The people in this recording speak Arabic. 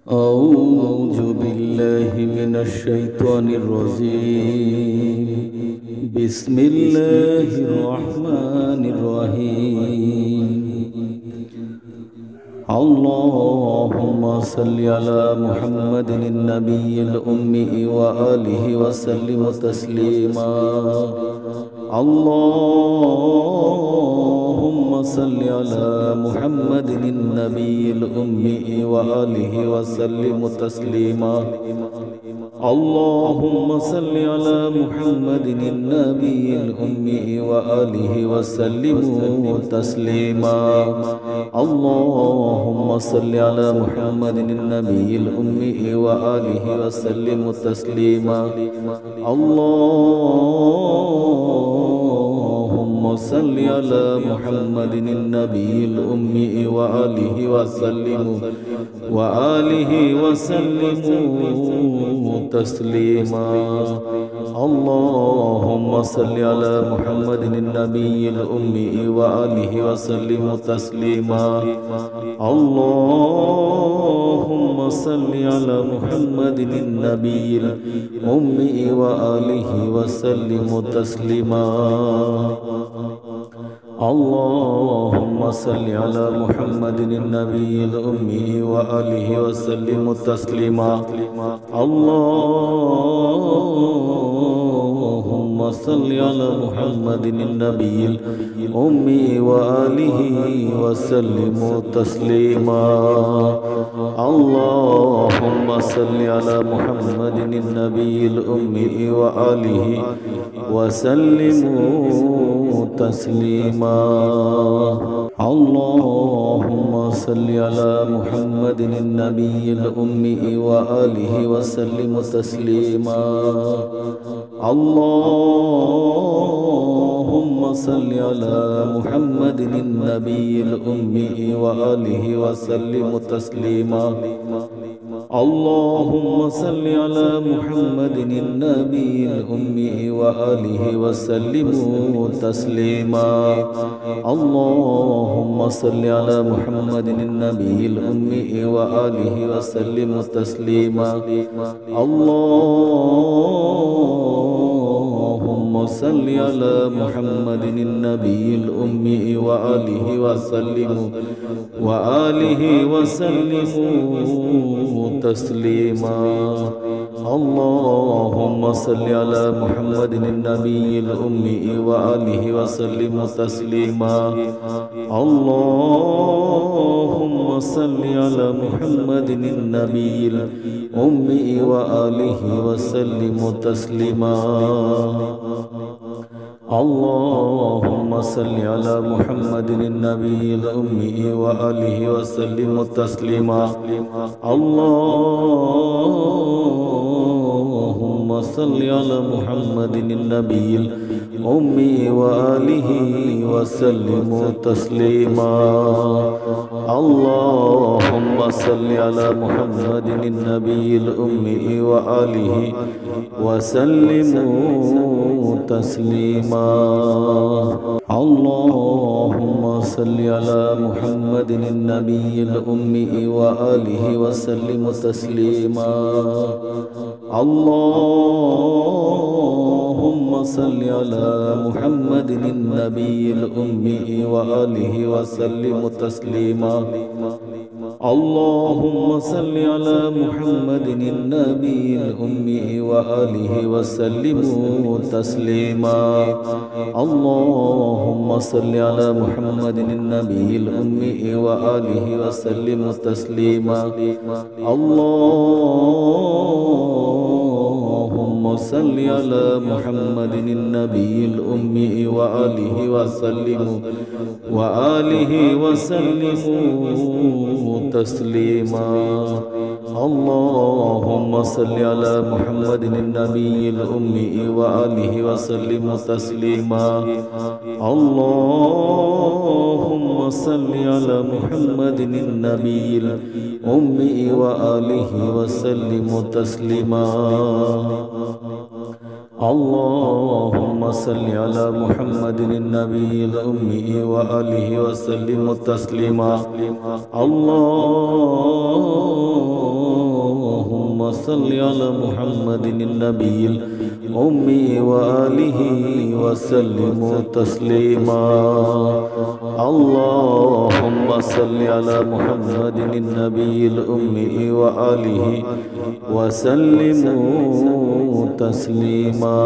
أعوذ بالله من الشيطان الرجيم. بسم الله الرحمن الرحيم. اللهم صل على محمد النبي الأمي وآله وسلم تسليما. اللهم صل على محمد النبي الأمي وآله وسلم تسليما. اللهم صل على محمد النبي الأمي وآله وسلم تسليما. اللهم صل على محمد النبي الأمي وآله وسلم تسليما. اللهم صل على محمد النبي الأمي وآله وسلم تسليما. اللهم صل على محمد النبي الأمي وآله وسلم تسليما. اللهم صل على محمد النبي الأمي وآله وسلم تسليما. اللهم صل على محمد النبي الأمي وآله وسلم تسليما. اللهم صل على محمد النبي الأمي وآله وسلم تسليما. اللهم صل على محمد النبي الأمي وآله وسلم تسليما. اللهم صل على محمد النبي الأمي وآله وسلم تسليما. اللهم صل على محمد النبي الأمي وآله وسلم تسليما. اللهم صل على محمد النبي الأمي وآله وسلم تسليما. اللهم صل على محمد النبي الأمي وآله وسلم تسليما. اللهم صل على محمد النبي الأمي وآله وسلم تسليما. اللهم صل على محمد النبي الأمي وآله وسلم تسليما. اللهم صل على محمد النبي الأمي وآله وسلم تسليما. اللهم صل على محمد النبي الأمي وآله وسلم تسليما. اللهم صل على محمد النبي الأمي وآله وسلم تسليما. اللهم صل على محمد النبي الأمي وآله وسلم تسليما. اللهم صل على محمد النبي الأمي وآله وسلم تسليما. اللهم صل على محمد النبي الأمي وآله وسلم تسليما. اللهم صل على محمد النبي الأمي وآله وسلم تسليما. اللهم صل على محمد النبي الأمي وآله وسلم تسليما. اللهم صل على محمد النبي الأمي وآله وسلم تسليما. اللهم صل على محمد النبي الأمي وآله وسلم تسليما. اللهم صل على محمد النبي الأمي وآله وسلم تسليما. اللهم صل على محمد النبي الأمي وآله وسلم تسليما. اللهم صل على محمد النبي الأمي وآله وسلم تسليما اللهم صل على محمد النبي الأمي وآله وسلم تسليما